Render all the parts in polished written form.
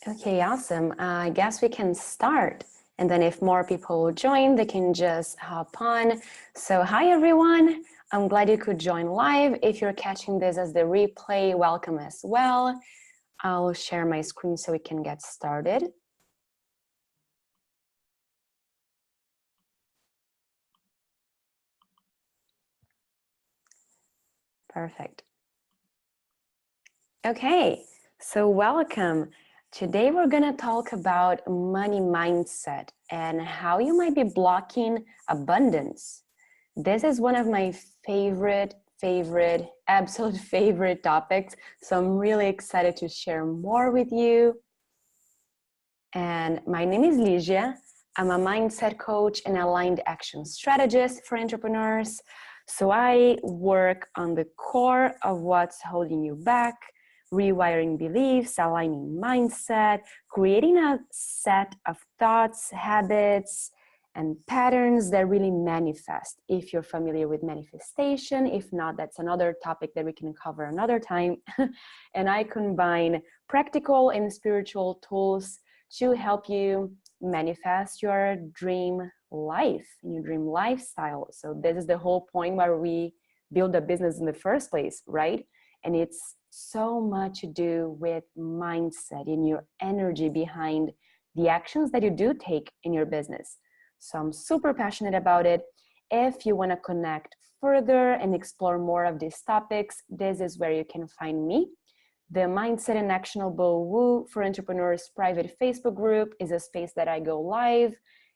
Okay, awesome. I guess we can start. And then if more people join, they can just hop on. So hi, everyone. I'm glad you could join live. If you're catching this as the replay, welcome as well. I'll share my screen so we can get started. Perfect. Okay, so welcome. Today we're going to talk about money mindset and how you might be blocking abundance. This is one of my absolute favorite topics. So I'm really excited to share more with you. And my name is Ligia. I'm a mindset coach and aligned action strategist for entrepreneurs. So I work on the core of what's holding you back, rewiring beliefs, aligning mindset, creating a set of thoughts, habits, and patterns that really manifest. If you're familiar with manifestation, if not, that's another topic that we can cover another time. And I combine practical and spiritual tools to help you manifest your dream life, your dream lifestyle. So this is the whole point where we build a business in the first place, right? And it's so much to do with mindset and your energy behind the actions that you do take in your business. So I'm super passionate about it. If you want to connect further and explore more of these topics, this is where you can find me. The Mindset and Actionable Woo for Entrepreneurs private Facebook group is a space that I go live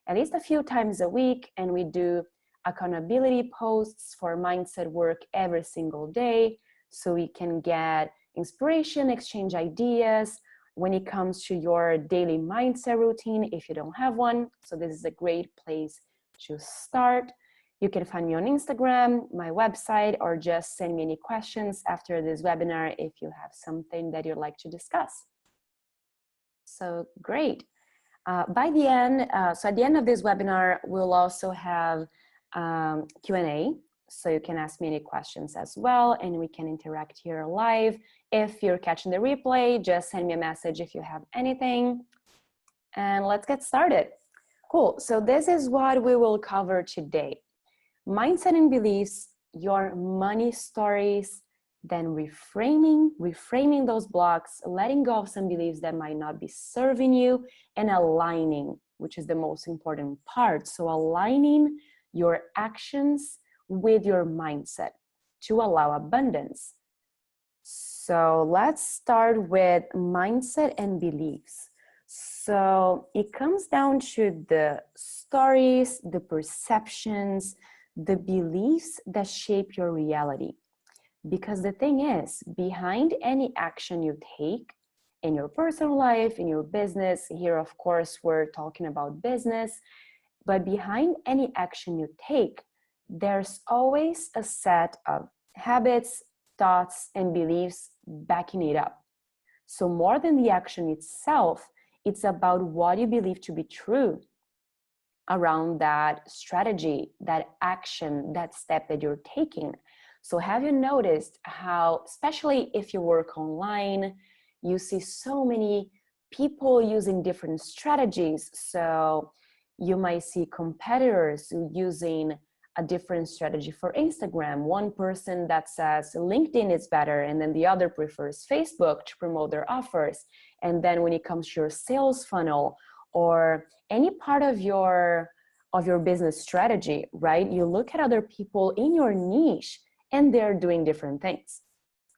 at least a few times a week, and we do accountability posts for mindset work every single day, so we can get inspiration, exchange ideas when it comes to your daily mindset routine if you don't have one. So this is a great place to start. You can find me on Instagram, my website, or just send me any questions after this webinar if you have something that you'd like to discuss. So great. By the end, so at the end of this webinar, we'll also have Q&A. So you can ask me any questions as well, and we can interact here live. If you're catching the replay, just send me a message if you have anything. And let's get started. Cool, so this is what we will cover today. Mindset and beliefs, your money stories, then reframing those blocks, letting go of some beliefs that might not be serving you, and aligning, which is the most important part. So aligning your actions with your mindset to allow abundance. So let's start with mindset and beliefs. So it comes down to the stories, the perceptions, the beliefs that shape your reality. Because the thing is, behind any action you take in your personal life, in your business, here of course we're talking about business, but behind any action you take, there's always a set of habits, thoughts, and beliefs backing it up. So more than the action itself, it's about what you believe to be true around that strategy, that action, that step that you're taking. So have you noticed how, especially if you work online, you see so many people using different strategies. So you might see competitors using a different strategy for Instagram. One person that says LinkedIn is better, and then the other prefers Facebook to promote their offers. And then when it comes to your sales funnel or any part of your business strategy, right? You look at other people in your niche and they're doing different things.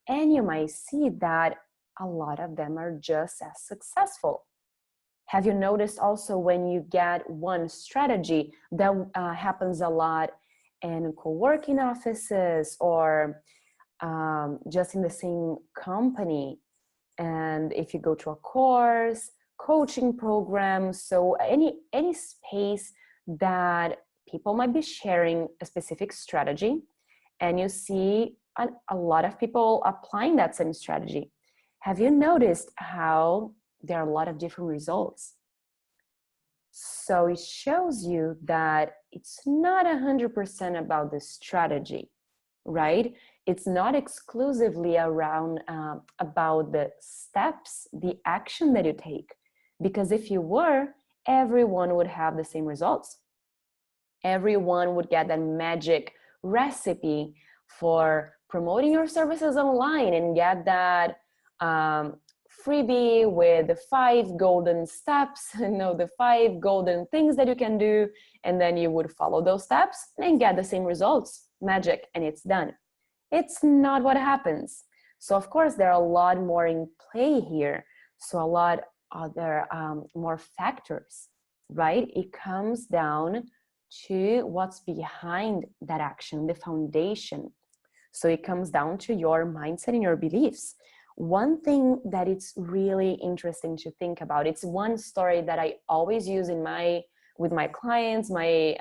And you might see that a lot of them are just as successful. Have you noticed also when you get one strategy that happens a lot in co-working offices or just in the same company? And if you go to a course, coaching program, so any space that people might be sharing a specific strategy, and you see a lot of people applying that same strategy. Have you noticed how there are a lot of different results? So it shows you that it's not 100% about the strategy, right? It's not exclusively around about the steps, the action that you take. Because if you were, everyone would have the same results. Everyone would get that magic recipe for promoting your services online and get that freebie with the 5 golden steps, the 5 golden things that you can do, and then you would follow those steps and get the same results, magic, and it's done. It's not what happens. So of course there are a lot more in play here. So a lot other more factors, right? It comes down to what's behind that action, the foundation. So it comes down to your mindset and your beliefs. One thing that it's really interesting to think about, it's one story that I always use with my clients, my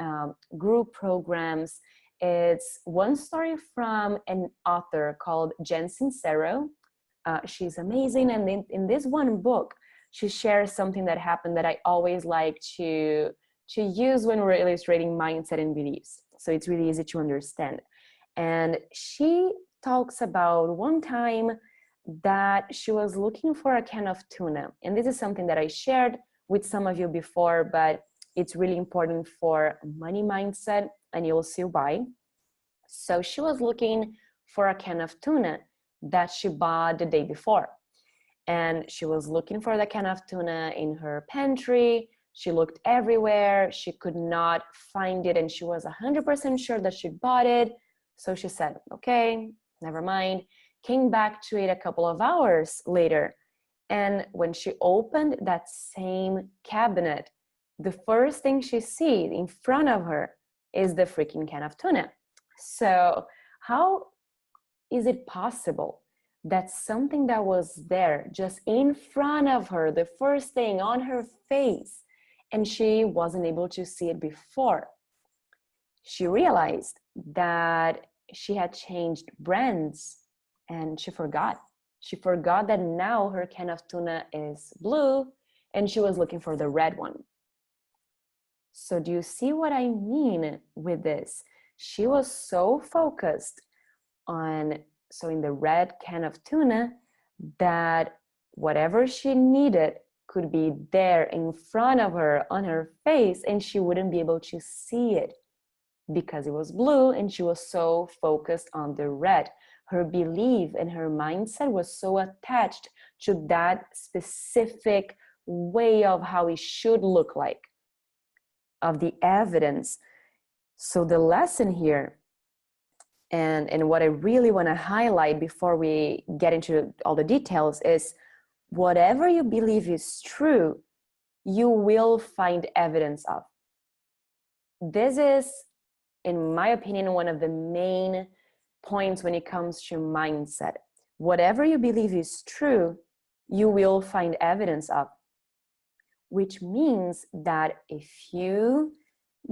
group programs. It's one story from an author called Jen Sincero. She's amazing, and in this one book, she shares something that happened that I always like to use when we're illustrating mindset and beliefs. So it's really easy to understand. And she talks about one time that she was looking for a can of tuna. And this is something that I shared with some of you before, but it's really important for money mindset, and you'll see why. So she was looking for a can of tuna that she bought the day before. And she was looking for the can of tuna in her pantry. She looked everywhere. She could not find it, and she was 100% sure that she bought it. So she said, okay, never mind. Came back to it a couple of hours later. And when she opened that same cabinet, the first thing she sees in front of her is the freaking can of tuna. So how is it possible that something that was there just in front of her, the first thing on her face, and she wasn't able to see it before? She realized that she had changed brands, and she forgot. She forgot that now her can of tuna is blue, and she was looking for the red one. So do you see what I mean with this? She was so focused on, so in the red can of tuna, that whatever she needed could be there in front of her on her face, and she wouldn't be able to see it because it was blue, and she was so focused on the red. Her belief and her mindset was so attached to that specific way of how it should look like, of the evidence. So the lesson here, and what I really want to highlight before we get into all the details, is whatever you believe is true, you will find evidence of. This is, in my opinion, one of the main points when it comes to mindset. Whatever you believe is true, you will find evidence of. Which means that if you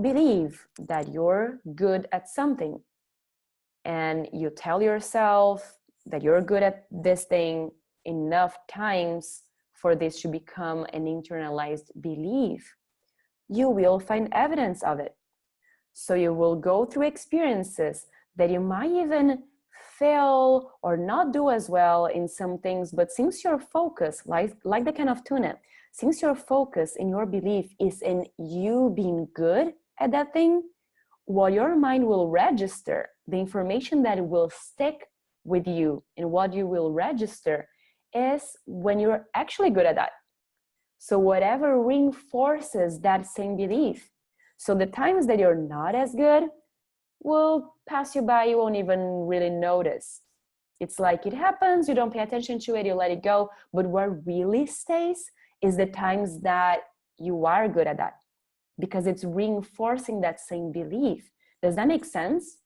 believe that you're good at something, and you tell yourself that you're good at this thing enough times for this to become an internalized belief, you will find evidence of it. So you will go through experiences that you might even fail or not do as well in some things, but since your focus, like the can of tuna, since your focus in your belief is in you being good at that thing, what your mind will register, the information that will stick with you and what you will register, is when you're actually good at that. So whatever reinforces that same belief. So the times that you're not as good will pass you by, you won't even really notice. It's like it happens, you don't pay attention to it, you let it go. But what really stays is the times that you are good at that, because it's reinforcing that same belief. Does that make sense?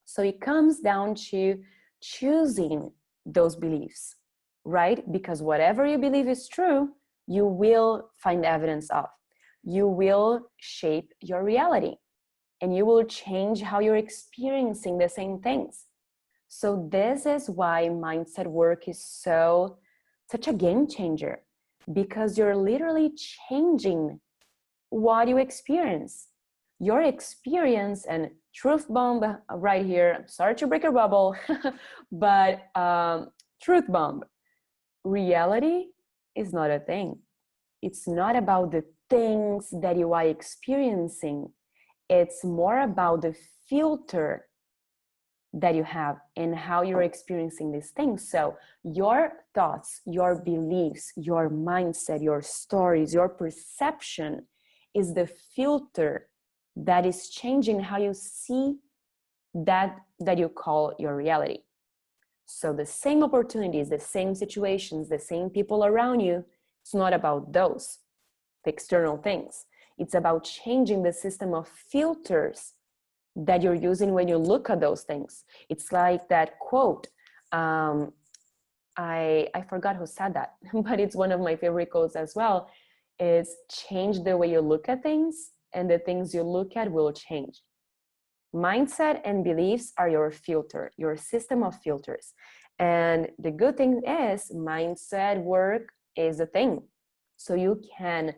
So it comes down to choosing those beliefs, right? Because whatever you believe is true, you will find evidence of. You will shape your reality, and you will change how you're experiencing the same things. So this is why mindset work is such a game changer, because you're literally changing what you experience. Your experience, and truth bomb right here, I'm sorry to break a bubble, but truth bomb, reality is not a thing. it's not about the things that you are experiencing. It's more about the filter that you have and how you're experiencing these things. So your thoughts, your beliefs, your mindset, your stories, your perception is the filter that is changing how you see that you call your reality. So the same opportunities, the same situations, the same people around you, it's not about those, the external things. It's about changing the system of filters that you're using when you look at those things. It's like that quote. I forgot who said that, but it's one of my favorite quotes as well. Is change the way you look at things, and the things you look at will change. Mindset and beliefs are your filter, your system of filters. And the good thing is mindset work is a thing. So you can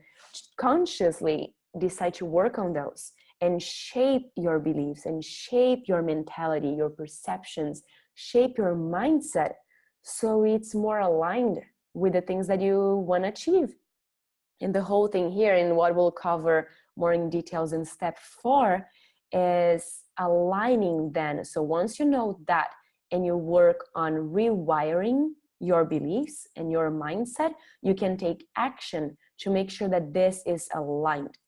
consciously decide to work on those and shape your beliefs and shape your mentality, your perceptions, shape your mindset so it's more aligned with the things that you want to achieve. And the whole thing here, and what we'll cover more in details in step 4, is aligning then. So once you know that and you work on rewiring your beliefs and your mindset, you can take action to make sure that this is aligned.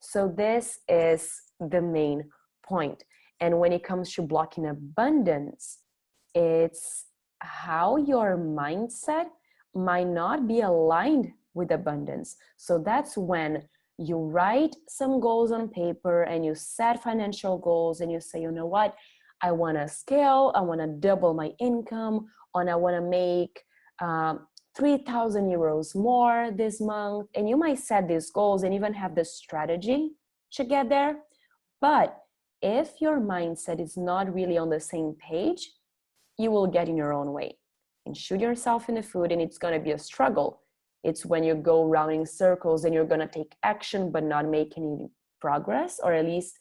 So this is the main point. And when it comes to blocking abundance, it's how your mindset might not be aligned with abundance. So that's when you write some goals on paper and you set financial goals and you say, you know what, I want to scale, I want to double my income, and I want to make 3,000 euros more this month. And you might set these goals and even have the strategy to get there. But if your mindset is not really on the same page, you will get in your own way and shoot yourself in the foot, and it's going to be a struggle. It's when you go around in circles and you're going to take action but not make any progress, or at least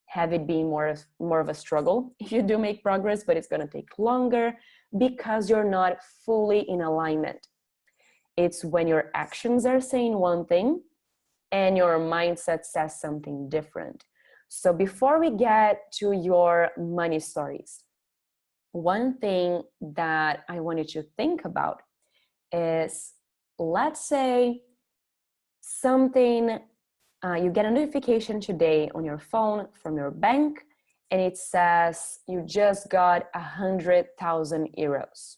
have it be more of a struggle if you do make progress, but it's going to take longer because you're not fully in alignment. It's when your actions are saying one thing and your mindset says something different. So before we get to your money stories, one thing that I want you to think about is, let's say something, you get a notification today on your phone from your bank, and it says you just got 100,000 euros.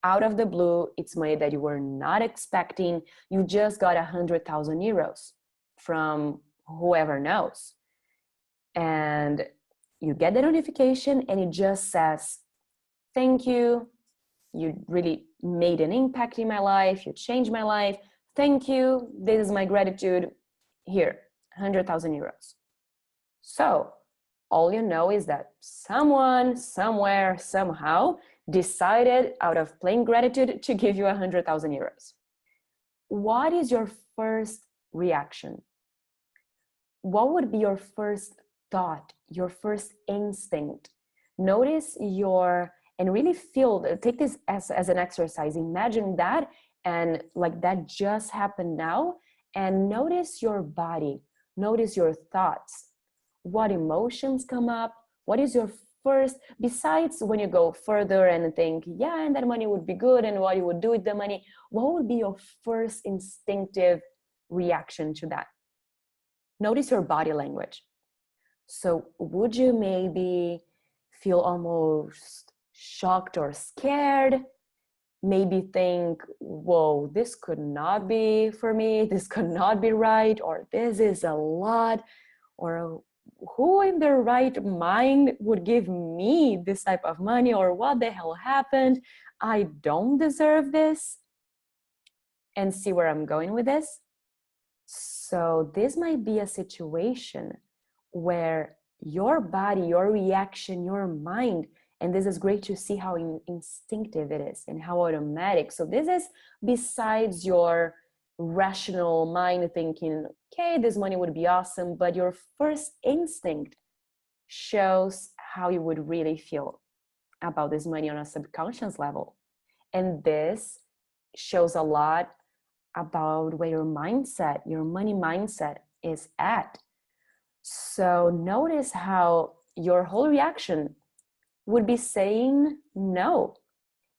Out of the blue, it's money that you were not expecting. You just got 100,000 euros from whoever knows. And you get the notification and it just says, thank you. You really made an impact in my life. You changed my life. Thank you. This is my gratitude. Here, 100,000 euros. So all you know is that someone, somewhere, somehow decided out of plain gratitude to give you 100,000 euros. What is your first reaction? What would be your first thought, your first instinct? Notice and really feel, take this as an exercise. Imagine that, and like that just happened now, and notice your body, notice your thoughts. What emotions come up? What is your first, besides when you go further and think, yeah, and that money would be good, and what you would do with the money, what would be your first instinctive reaction to that? Notice your body language. So would you maybe feel almost shocked or scared? Maybe think, whoa, this could not be for me, this could not be right, or this is a lot, or who in their right mind would give me this type of money, or what the hell happened? I don't deserve this. And see where I'm going with this. So this might be a situation where your body, your reaction, your mind, and this is great to see how instinctive it is and how automatic. So this is besides your rational mind thinking, okay, this money would be awesome, but your first instinct shows how you would really feel about this money on a subconscious level. And this shows a lot about where your mindset, your money mindset is at. So notice how your whole reaction would be saying no.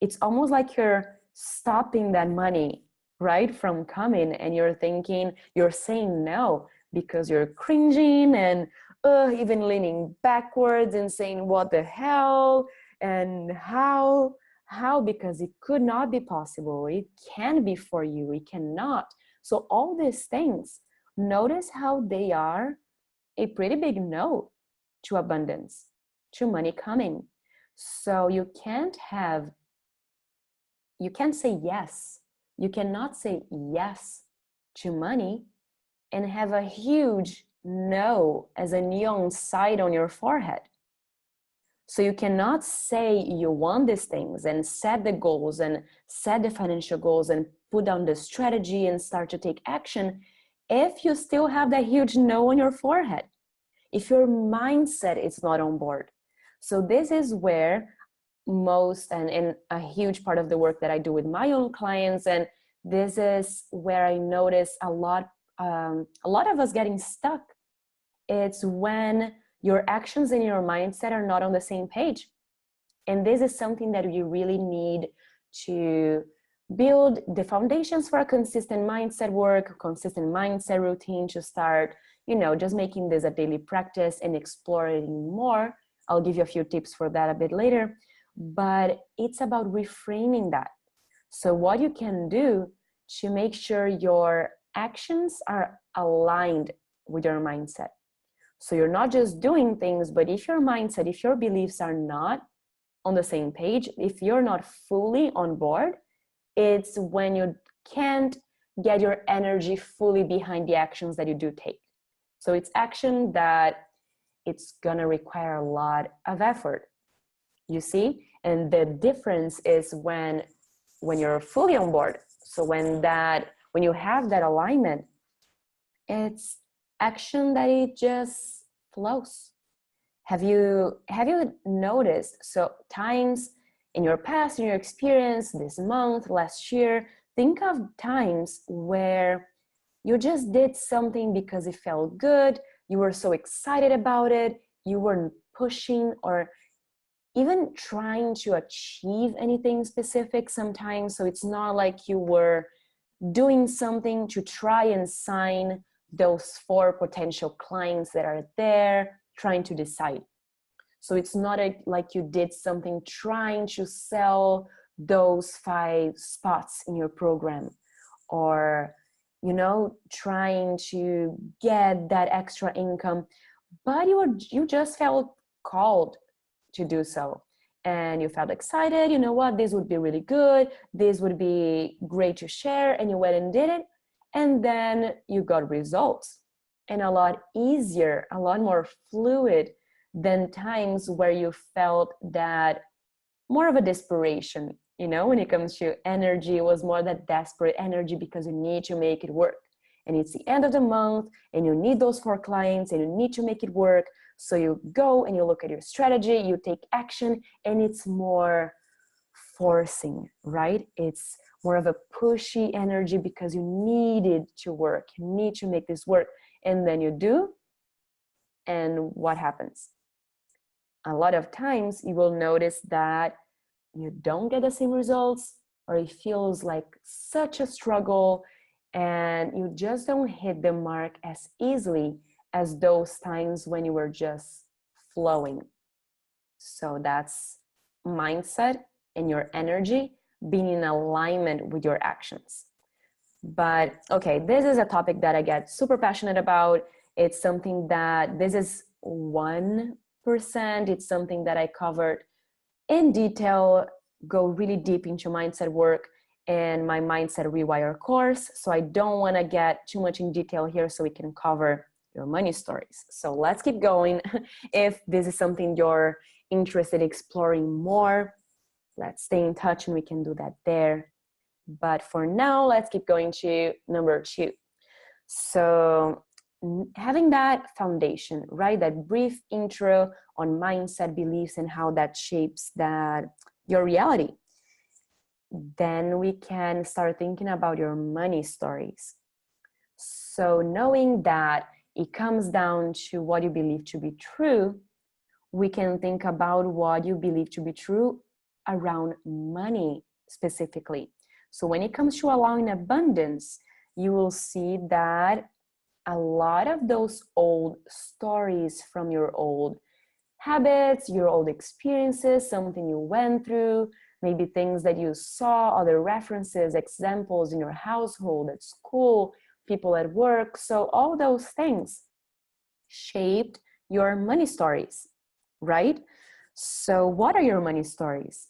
It's almost like you're stopping that money, right, from coming, and you're thinking, you're saying no because you're cringing and even leaning backwards and saying, what the hell? And how, because it could not be possible. It can be for you, it cannot. So all these things, notice how they are a pretty big no to abundance, to money coming. So you can't say yes. You cannot say yes to money and have a huge no as a neon sign on your forehead. So you cannot say you want these things and set the goals and set the financial goals and put down the strategy and start to take action if you still have that huge no on your forehead, if your mindset is not on board. So this is where most and a huge part of the work that I do with my own clients, and this is where I notice a lot of us getting stuck. It's when your actions and your mindset are not on the same page. And this is something that you really need to build the foundations for a consistent mindset work, consistent mindset routine, to start, just making this a daily practice and exploring more. I'll give you a few tips for that a bit later, but it's about reframing that. So what you can do to make sure your actions are aligned with your mindset. So you're not just doing things, but if your mindset, if your beliefs are not on the same page, if you're not fully on board, it's when you can't get your energy fully behind the actions that you do take. So it's action that it's gonna require a lot of effort, you see? And the difference is when you're fully on board. So when you have that alignment, it's action that it just flows. Have you noticed, so times in your past, in your experience, this month, last year, think of times where you just did something because it felt good, you were so excited about it, you weren't pushing or even trying to achieve anything specific sometimes. So it's not like you were doing something to try and sign those 4 potential clients that are there, trying to decide. So it's not like you did something trying to sell those 5 spots in your program, or trying to get that extra income, but you just felt called to do so, and you felt excited. You know what, this would be really good, this would be great to share, and you went and did it, and then you got results, and a lot easier, a lot more fluid than times where you felt that more of a desperation. When it comes to energy, it was more that desperate energy because you need to make it work, and it's the end of the month and you need those 4 clients and you need to make it work. So you go and you look at your strategy, you take action, and it's more forcing, right? It's more of a pushy energy because you need it to work, you need to make this work, and then you do, and what happens? A lot of times you will notice that you don't get the same results, or it feels like such a struggle, and you just don't hit the mark as easily as those times when you were just flowing. So that's mindset and your energy being in alignment with your actions. But okay, this is a topic that I get super passionate about. It's something that, this is 1%. It's something that I covered in detail, go really deep into mindset work and my mindset rewire course. So I don't want to get too much in detail here so we can cover your money stories. So let's keep going. If this is something you're interested in exploring more, let's stay in touch and we can do that there. But for now, let's keep going to number 2. So having that foundation, right? That brief intro on mindset, beliefs, and how that shapes your reality. then we can start thinking about your money stories. So knowing that it comes down to what you believe to be true, we can think about what you believe to be true around money specifically. So when it comes to allowing abundance, you will see that a lot of those old stories from your old habits, your old experiences, something you went through, maybe things that you saw, other references, examples in your household, at school, people at work. So all those things shaped your money stories, right? So what are your money stories?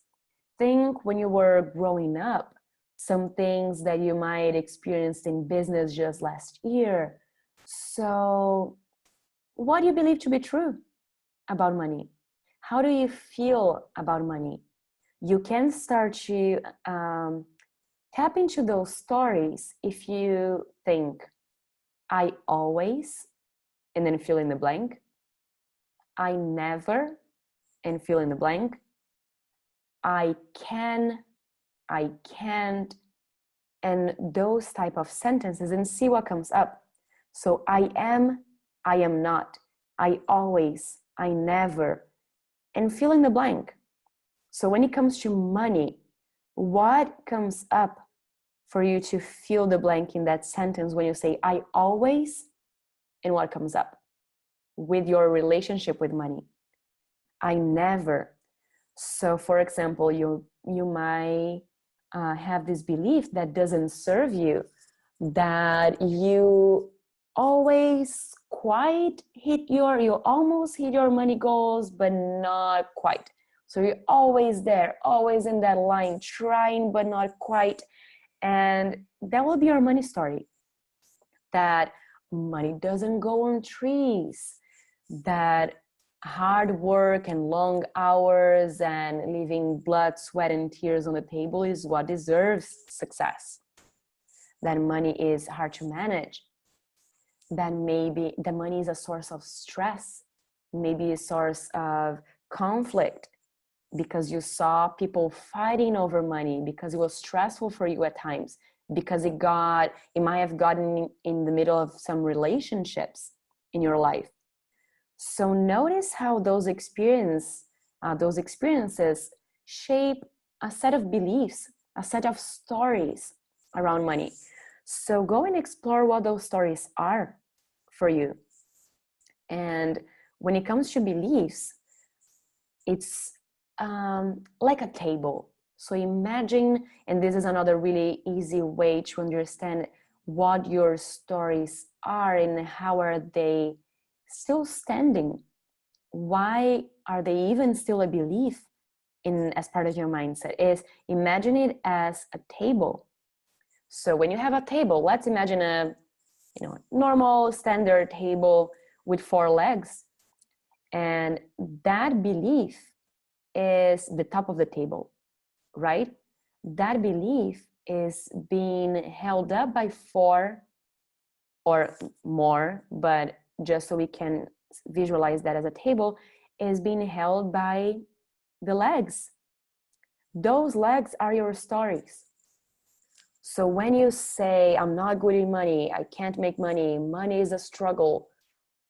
Think when you were growing up, some things that you might experienced in business just last year. So what do you believe to be true about money? How do you feel about money? You can start to tap into those stories if you think, I always, and then fill in the blank. I never, and fill in the blank. I can, I can't, and those type of sentences, and see what comes up. So I am not, I always, I never, and fill in the blank. So when it comes to money, what comes up for you to fill the blank in that sentence when you say I always, and what comes up with your relationship with money? I never. So for example, you might have this belief that doesn't serve you, that you always you almost hit your money goals, but not quite. So you're always there, always in that line, trying but not quite. And that will be your money story. That money doesn't go on trees, that hard work and long hours and leaving blood, sweat, and tears on the table is what deserves success. That money is hard to manage. That maybe the money is a source of stress, maybe a source of conflict, because you saw people fighting over money, because it was stressful for you at times, because it might have gotten in the middle of some relationships in your life. So notice how those experiences shape a set of beliefs, a set of stories around money. So go and explore what those stories are for you. And when it comes to beliefs, it's like a table. So imagine, and this is another really easy way to understand what your stories are and how are they still standing. Why are they even still a belief as part of your mindset? Is imagine it as a table. So when you have a table, let's imagine a normal standard table with 4 legs, and that belief is the top of the table, right? That belief is being held up by 4 or more, but just so we can visualize that as a table, is being held by the legs. Those legs are your stories. So when you say, I'm not good at money, I can't make money, money is a struggle,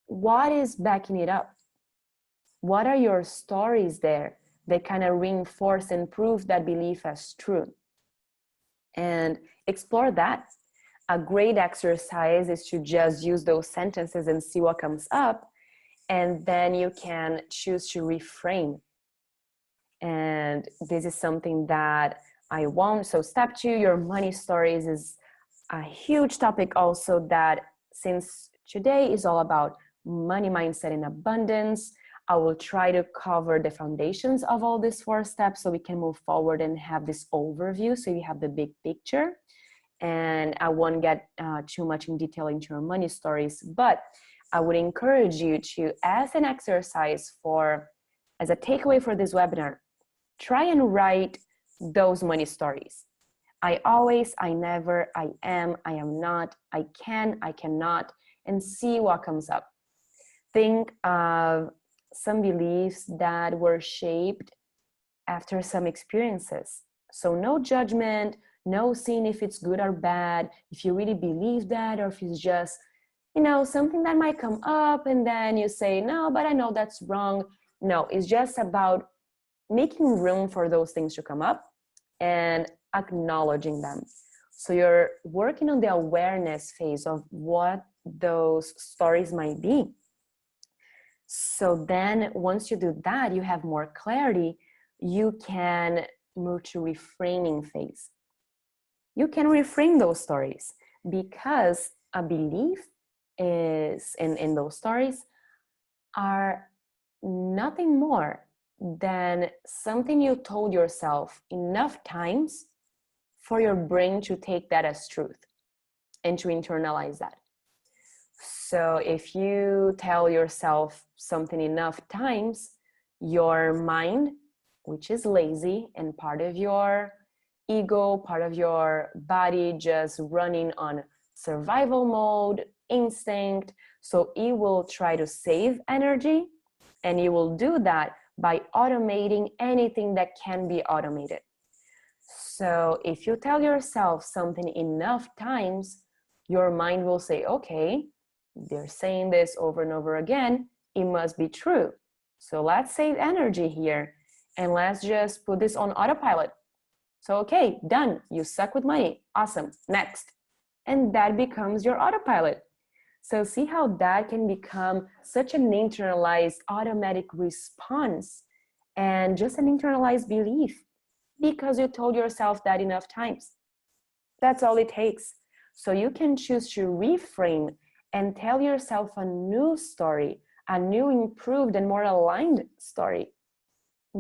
what is backing it up? What are your stories there that kind of reinforce and prove that belief as true? And explore that. A great exercise is to just use those sentences and see what comes up. And then you can choose to reframe. And this is something that I want. So step 2, your money stories, is a huge topic also, that since today is all about money mindset and abundance, I will try to cover the foundations of all these 4 steps so we can move forward and have this overview so you have the big picture. And I won't get too much in detail into your money stories, but I would encourage you to, as an exercise as a takeaway for this webinar, try and write those money stories. I always, I never, I am not, I can, I cannot, and see what comes up. Think of some beliefs that were shaped after some experiences. So no judgment, no seeing if it's good or bad, if you really believe that, or if it's just, you know, something that might come up and then you say, no, but I know that's wrong. No, it's just about making room for those things to come up and acknowledging them. So you're working on the awareness phase of what those stories might be. So then once you do that, you have more clarity, you can move to reframing phase. You can reframe those stories because a belief is in those stories are nothing more than something you told yourself enough times for your brain to take that as truth and to internalize that. So if you tell yourself something enough times, your mind, which is lazy and part of your ego, part of your body just running on survival mode, instinct, so it will try to save energy, and it will do that by automating anything that can be automated. So if you tell yourself something enough times, your mind will say, okay, they're saying this over and over again, it must be true. So let's save energy here and let's just put this on autopilot. So, okay, done. You suck with money. Awesome. Next. And that becomes your autopilot. So see how that can become such an internalized automatic response and just an internalized belief because you told yourself that enough times. That's all it takes. So you can choose to reframe and tell yourself a new story, a new, improved, and more aligned story.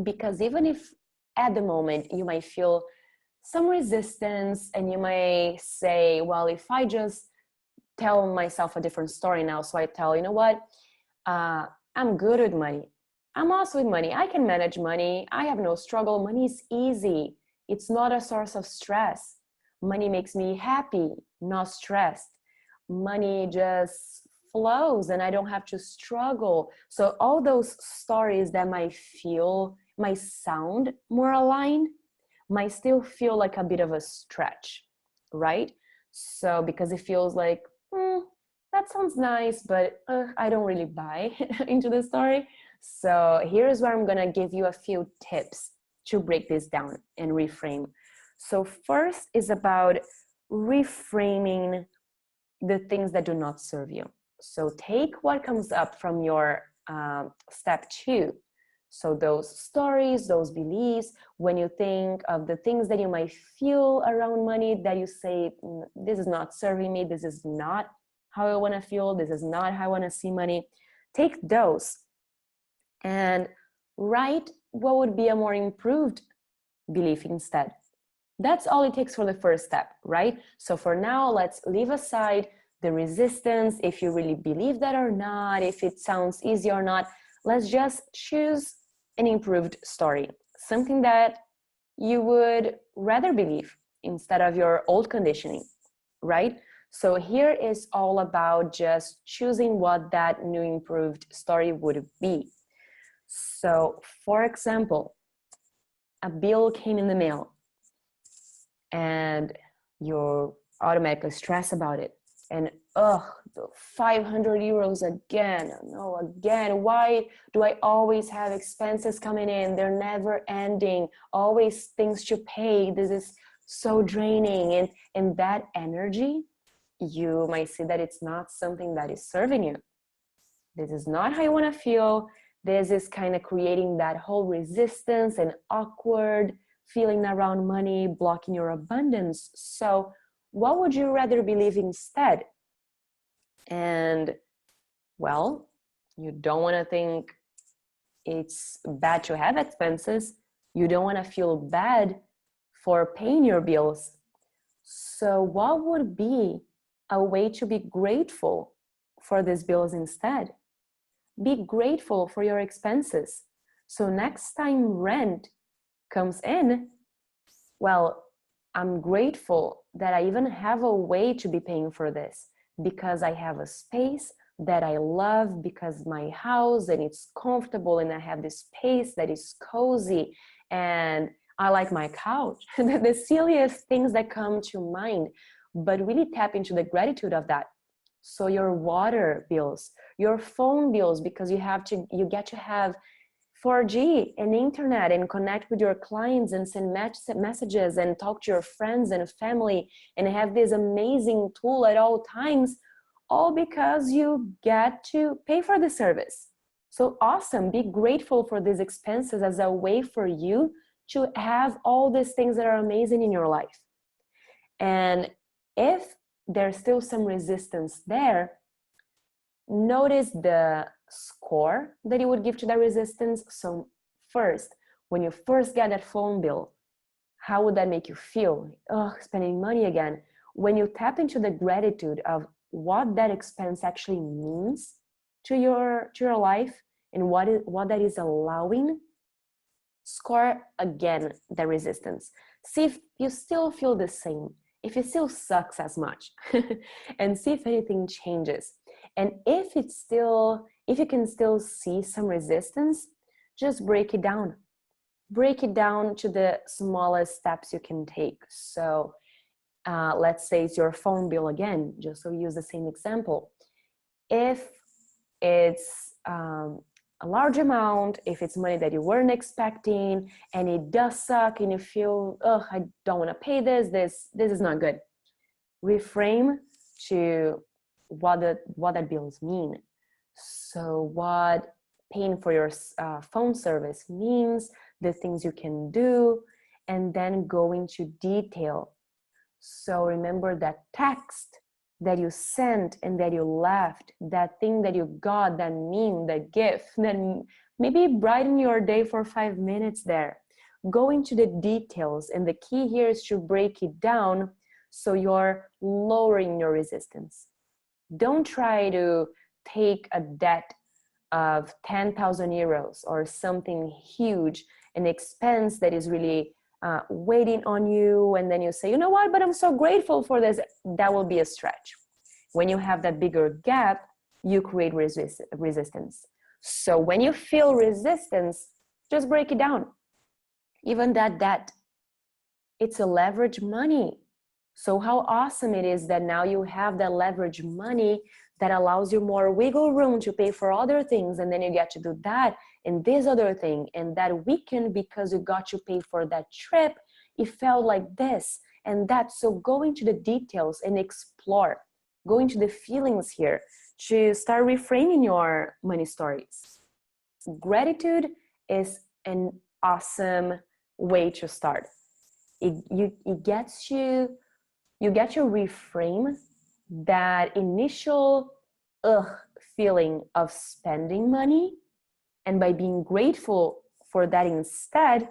Because even if at the moment you might feel some resistance and you may say, well, if I just tell myself a different story now, so I tell, you know what, I'm good with money. I'm also with money. I can manage money. I have no struggle. Money is easy. It's not a source of stress. Money makes me happy, not stressed. Money just flows and I don't have to struggle. So all those stories that might sound more aligned might still feel like a bit of a stretch, right? So because it feels like, that sounds nice, but I don't really buy into the story. So here's where I'm gonna give you a few tips to break this down and reframe. So first is about reframing the things that do not serve you. So take what comes up from your step 2. So those stories, those beliefs, when you think of the things that you might feel around money that you say, this is not serving me, this is not how I want to feel, this is not how I want to see money. Take those and write what would be a more improved belief instead. That's all it takes for the first step, right? So for now, let's leave aside the resistance, if you really believe that or not, if it sounds easy or not. Let's just choose an improved story, something that you would rather believe instead of your old conditioning, right? So here is all about just choosing what that new improved story would be. So for example, a bill came in the mail and you're automatically stressed about it. And the 500 euros again, no, again, why do I always have expenses coming in? They're never ending, always things to pay. This is so draining. And that energy, you might see that it's not something that is serving you. This is not how you want to feel. This is kind of creating that whole resistance and awkward feeling around money, blocking your abundance. So what would you rather believe instead? And well, you don't want to think it's bad to have expenses. You don't want to feel bad for paying your bills. So what would be a way to be grateful for these bills instead? Be grateful for your expenses. So next time rent comes in, well, I'm grateful that I even have a way to be paying for this because I have a space that I love, because my house and it's comfortable and I have this space that is cozy and I like my couch. The silliest things that come to mind, but really tap into the gratitude of that. So your water bills, your phone bills, because you get to have 4G and internet and connect with your clients and send messages and talk to your friends and family and have this amazing tool at all times, all because you get to pay for the service. So awesome. Be grateful for these expenses as a way for you to have all these things that are amazing in your life. And if there's still some resistance there, notice the score that you would give to that resistance. So first, when you first get that phone bill, how would that make you feel? Oh, spending money again. When you tap into the gratitude of what that expense actually means to your life and what that is allowing, score again the resistance. See if you still feel the same, if it still sucks as much, and see if anything changes. And if you can still see some resistance, just break it down. Break it down to the smallest steps you can take. So let's say it's your phone bill again, just so we use the same example. If it's a large amount, if it's money that you weren't expecting and it does suck and you feel, oh, I don't want to pay this is not good. Reframe to what that bills mean. So what paying for your phone service means, the things you can do, and then go into detail. So remember that text that you sent and that you left, that thing that you got, that meme, that gift, then maybe brighten your day for 5 minutes there. Go into the details, and the key here is to break it down so you're lowering your resistance. Don't try to take a debt of 10,000 euros or something huge, an expense that is really waiting on you, and then you say, you know what, but I'm so grateful for this. That will be a stretch. When you have that bigger gap, you create resistance. So when you feel resistance, just break it down. Even that debt, it's a leverage money. So how awesome it is that now you have that leverage money that allows you more wiggle room to pay for other things, and then you get to do that and this other thing, and that weekend, because you got to pay for that trip, it felt like this and that. So go into the details and explore, go into the feelings here to start reframing your money stories. Gratitude is an awesome way to start. It gets you get to reframe that initial feeling of spending money, and by being grateful for that instead,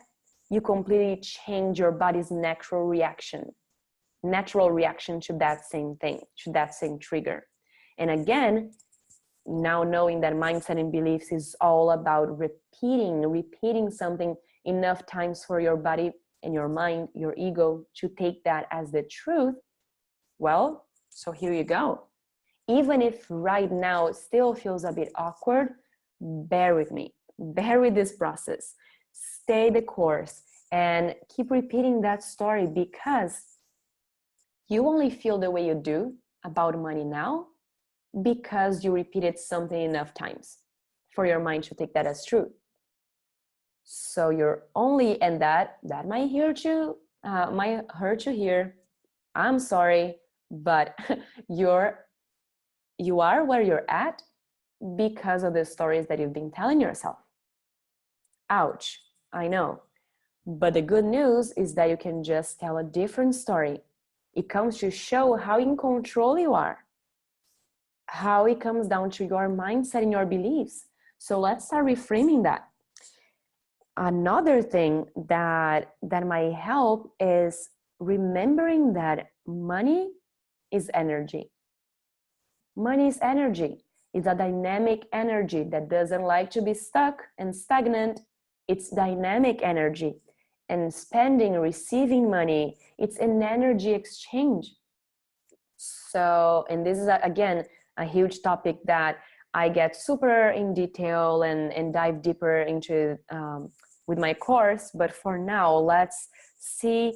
you completely change your body's natural reaction to that same thing, to that same trigger. And again, now knowing that mindset and beliefs is all about repeating something enough times for your body and your mind, your ego, to take that as the truth, well, so here you go. Even if right now it still feels a bit awkward, bear with me. Bear with this process. Stay the course and keep repeating that story, because you only feel the way you do about money now because you repeated something enough times for your mind to take that as true. So you're only, and that might hurt you here. I'm sorry, but you are where you're at because of the stories that you've been telling yourself. Ouch, I know. But the good news is that you can just tell a different story. It comes to show how in control you are, how it comes down to your mindset and your beliefs. So let's start reframing that. Another thing that might help is remembering that money is energy. Money is energy. It's a dynamic energy that doesn't like to be stuck and stagnant. It's dynamic energy. And spending, receiving money, it's an energy exchange. So, and this is again a huge topic that I get super in detail and dive deeper into with my course. But for now, let's see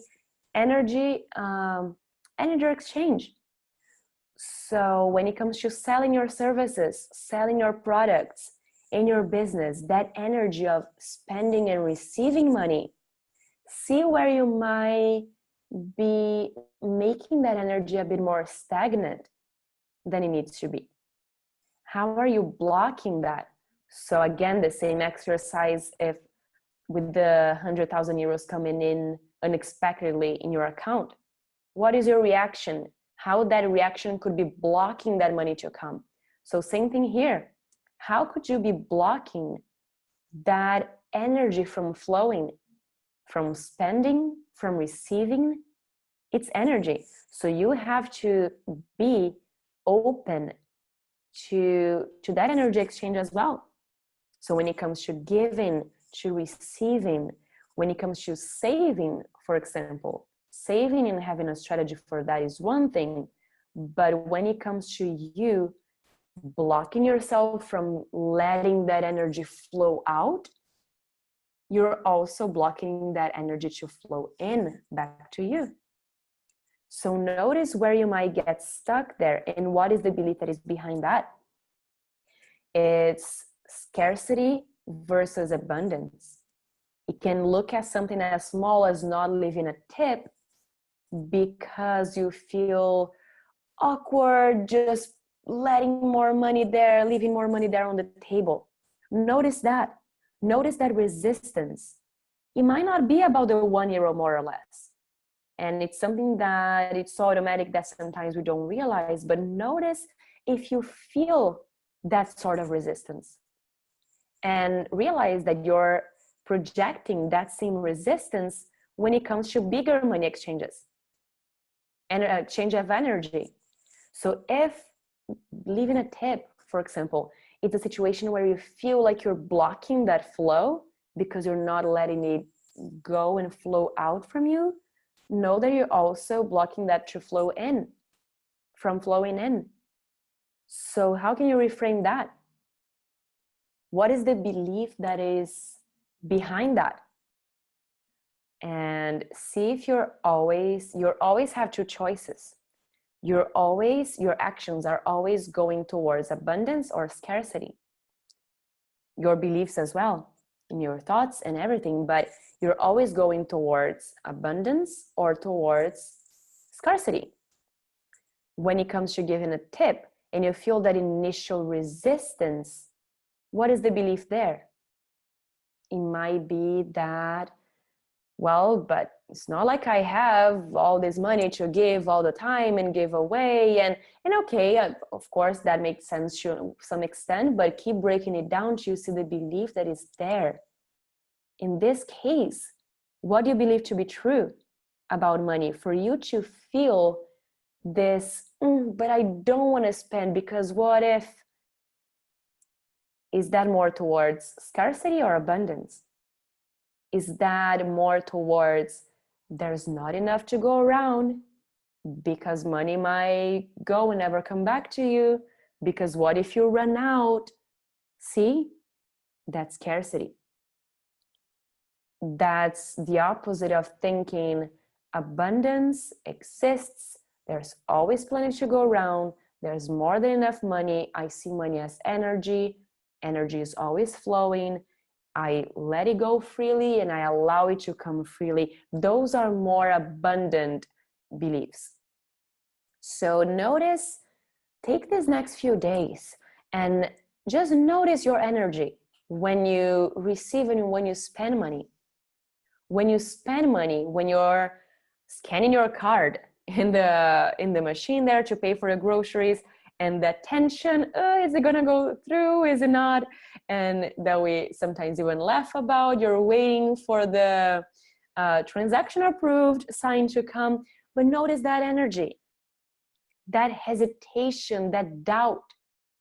energy, energy exchange. So when it comes to selling your services, selling your products in your business, that energy of spending and receiving money, see where you might be making that energy a bit more stagnant than it needs to be. How are you blocking that? So again, the same exercise, if with the 100,000 euros coming in unexpectedly in your account, what is your reaction? How that reaction could be blocking that money to come. So same thing here. How could you be blocking that energy from flowing, from spending, from receiving? It's energy. So you have to be open to that energy exchange as well. So when it comes to giving, to receiving, when it comes to saving, for example, saving and having a strategy for that is one thing, but when it comes to you blocking yourself from letting that energy flow out, you're also blocking that energy to flow in back to you. So notice where you might get stuck there and what is the belief that is behind that. It's scarcity versus abundance. It can look at something as small as not leaving a tip because you feel awkward just letting more money there, leaving more money there on the table. Notice that. Notice that resistance. It might not be about the €1 more or less. And it's something that it's so automatic that sometimes we don't realize, but notice if you feel that sort of resistance and realize that you're projecting that same resistance when it comes to bigger money exchanges and a change of energy. So if leaving a tip, for example, it's a situation where you feel like you're blocking that flow because you're not letting it go and flow out from you, know that you're also blocking that to flow in, from flowing in. So how can you reframe that? What is the belief that is behind that? And see if you always have two choices. Your actions are always going towards abundance or scarcity. Your beliefs as well, in your thoughts and everything, but you're always going towards abundance or towards scarcity. When it comes to giving a tip and you feel that initial resistance, what is the belief there? It might be that, well, but it's not like I have all this money to give all the time and give away. And okay, of course, that makes sense to some extent, but keep breaking it down till you see the belief that is there. In this case, what do you believe to be true about money for you to feel this, but I don't want to spend because what if? Is that more towards scarcity or abundance? Is that more towards there's not enough to go around because money might go and never come back to you? Because what if you run out? See, that's scarcity. That's the opposite of thinking abundance exists. There's always plenty to go around. There's more than enough money. I see money as energy. Energy is always flowing. I let it go freely and I allow it to come freely. Those are more abundant beliefs. So notice, take these next few days and just notice your energy when you receive and when you spend money. When you spend money, when you're scanning your card in the machine there to pay for the groceries, and that tension, is it gonna go through, is it not? And that we sometimes even laugh about, you're waiting for the transaction approved sign to come, but notice that energy, that hesitation, that doubt.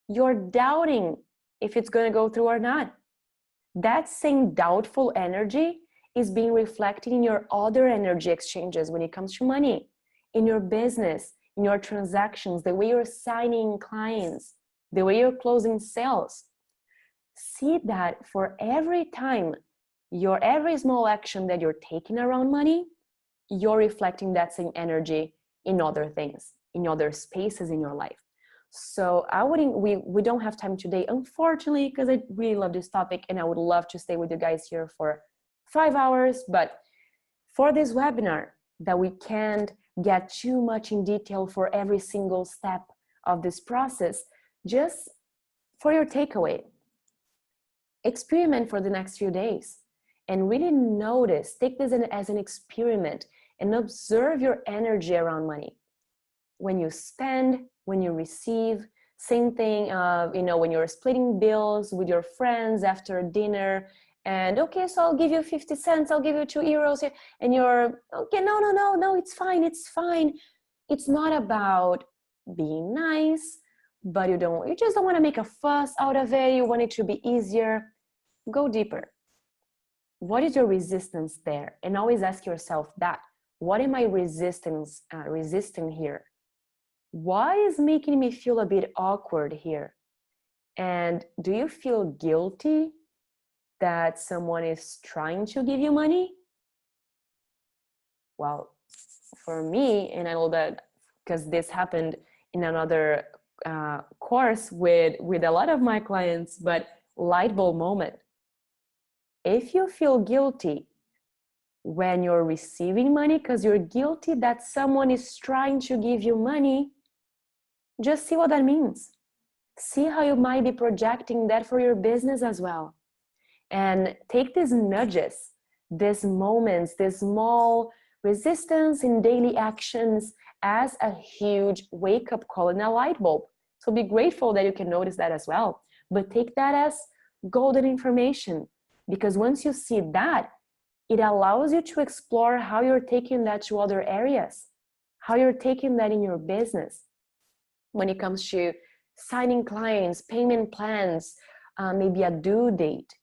You're doubting if it's gonna go through or not. That same doubtful energy is being reflected in your other energy exchanges when it comes to money, in your business, in your transactions, the way you're signing clients, the way you're closing sales. See that for every time Your every small action that you're taking around money, you're reflecting that same energy in other things, in other spaces in your life. So we don't have time today, unfortunately, because I really love this topic and I would love to stay with you guys here for 5 hours. But for this webinar, that we can't get too much in detail for every single step of this process, just for your takeaway, experiment for the next few days and really notice, take this as an experiment and observe your energy around money. When you spend, when you receive, same thing, when you're splitting bills with your friends after dinner, and okay, so I'll give you 50 cents, I'll give you 2 euros here, and you're, okay, no, it's fine. It's not about being nice, but you just don't want to make a fuss out of it. You want it to be easier. Go deeper. What is your resistance there? And always ask yourself that. What am I resisting here? Why is making me feel a bit awkward here? And do you feel guilty that someone is trying to give you money? Well, for me, and I know that because this happened in another course with a lot of my clients, but light bulb moment. If you feel guilty when you're receiving money because you're guilty that someone is trying to give you money, just see what that means. See how you might be projecting that for your business as well. And take these nudges, these moments, this small resistance in daily actions as a huge wake-up call and a light bulb. So be grateful that you can notice that as well. But take that as golden information, because once you see that, it allows you to explore how you're taking that to other areas, how you're taking that in your business. When it comes to signing clients, payment plans, maybe a due date,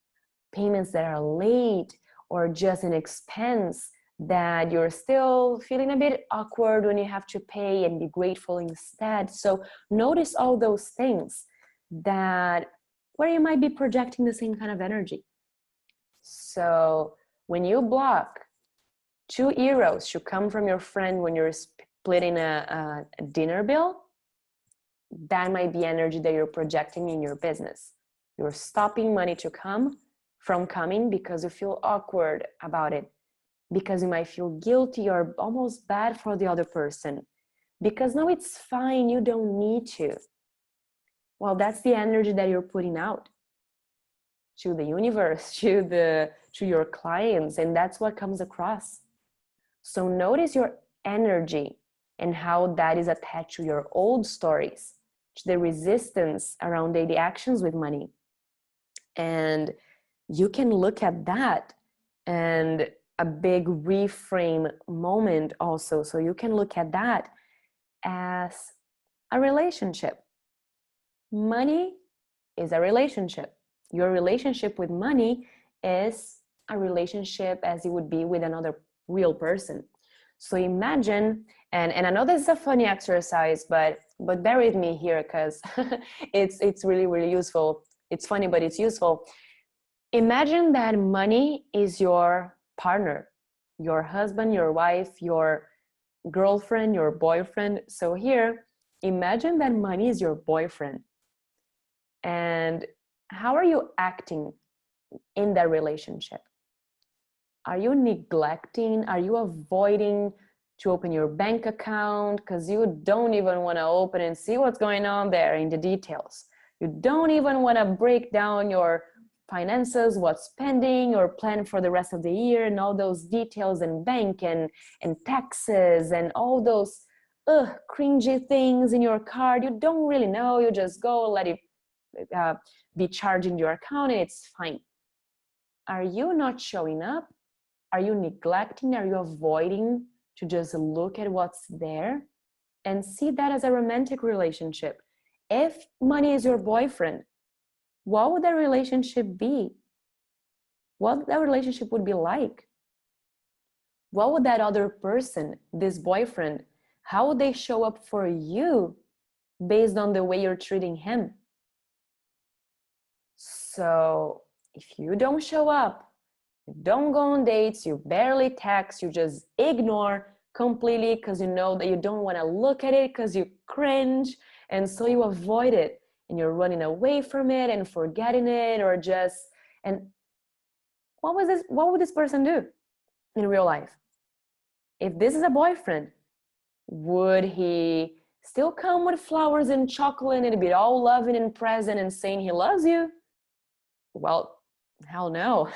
payments that are late, or just an expense that you're still feeling a bit awkward when you have to pay, and be grateful instead. So notice all those things that where you might be projecting the same kind of energy. So when you block 2 euros to come from your friend when you're splitting a dinner bill, that might be energy that you're projecting in your business. You're stopping money to come from coming because you feel awkward about it, because you might feel guilty or almost bad for the other person, because no, it's fine, you don't need to. Well, that's the energy that you're putting out to the universe, to your clients, and that's what comes across. So notice your energy and how that is attached to your old stories, to the resistance around daily actions with money. And you can look at that, and a big reframe moment also. So you can look at that as a relationship. Money is a relationship. Your relationship with money is a relationship as it would be with another real person. So imagine, and I know this is a funny exercise, but bear with me here, because it's really, really useful. It's funny, but it's useful. Imagine that money is your partner, your husband, your wife, your girlfriend, your boyfriend. So here, imagine that money is your boyfriend. And how are you acting in that relationship? Are you neglecting? Are you avoiding to open your bank account because you don't even want to open and see what's going on there in the details? You don't even want to break down your finances, what's pending, or plan for the rest of the year, and all those details, and bank and taxes and all those cringy things in your card. You don't really know. You just go let it be charged in your account, and it's fine. Are you not showing up? Are you neglecting? Are you avoiding to just look at what's there and see that as a romantic relationship? If money is your boyfriend, what would that relationship be? What that relationship would be like? What would that other person, this boyfriend, how would they show up for you based on the way you're treating him? So if you don't show up You don't go on dates, you barely text, you just ignore completely because you know that you don't want to look at it because you cringe, and so you avoid it and you're running away from it and forgetting it, or just, and what would this person do in real life? If this is a boyfriend, would he still come with flowers and chocolate and be all loving and present and saying he loves you? Well, hell no.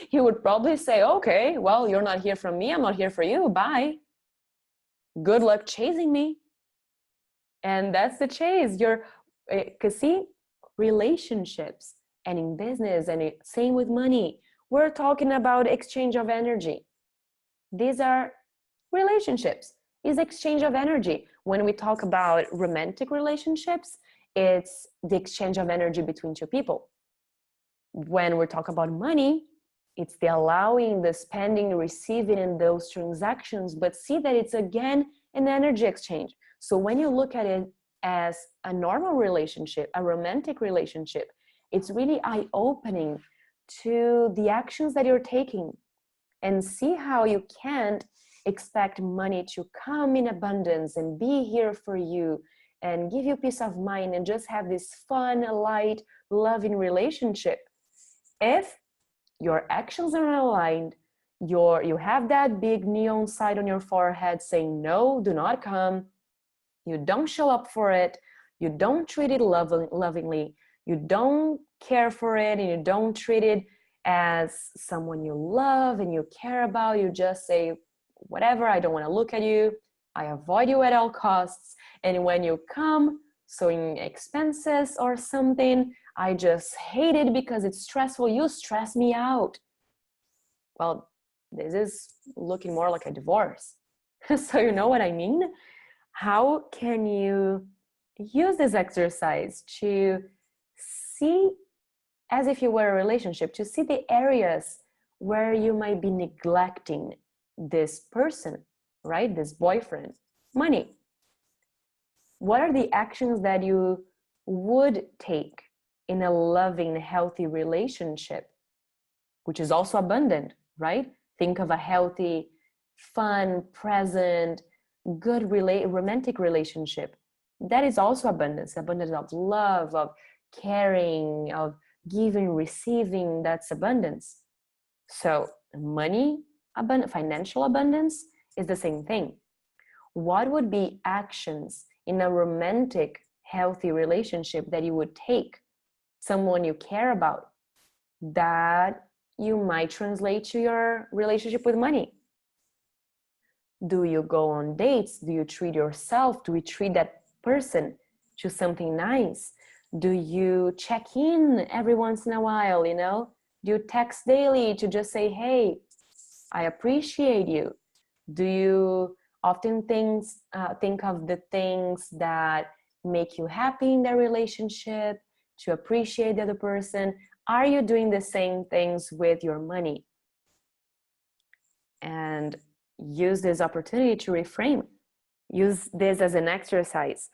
He would probably say, okay, well, you're not here for me, I'm not here for you, bye. Good luck chasing me. And that's the chase. Because see, relationships and in business and same with money, we're talking about exchange of energy. These are relationships, is exchange of energy. When we talk about romantic relationships, it's the exchange of energy between two people. When we talk about money, it's the allowing, the spending, receiving in those transactions, but see that it's again an energy exchange. So when you look at it as a normal relationship, a romantic relationship, it's really eye-opening to the actions that you're taking, and see how you can't expect money to come in abundance and be here for you and give you peace of mind and just have this fun, light, loving relationship if your actions are aligned. You have that big neon sign on your forehead saying no, do not come. You don't show up for it, you don't treat it lovingly, you don't care for it, and you don't treat it as someone you love and you care about. You just say, whatever, I don't want to look at you, I avoid you at all costs, and when you come, so in expenses or something, I just hate it because it's stressful, you stress me out. Well, this is looking more like a divorce. So you know what I mean? How can you use this exercise to see, as if you were a relationship, to see the areas where you might be neglecting this person, right? This boyfriend, money. What are the actions that you would take in a loving, healthy relationship, which is also abundant, right? Think of a healthy, fun, present, good romantic relationship. That is also abundance of love, of caring, of giving, receiving. That's abundance. So money, financial abundance is the same thing. What would be actions in a romantic, healthy relationship that you would take, someone you care about, that you might translate to your relationship with money? Do you go on dates? Do you treat yourself? Do you treat that person to something nice? Do you check in every once in a while, you know? Do you text daily to just say, hey, I appreciate you? Do you often think of the things that make you happy in their relationship, to appreciate the other person? Are you doing the same things with your money? And use this opportunity to reframe. Use this as an exercise.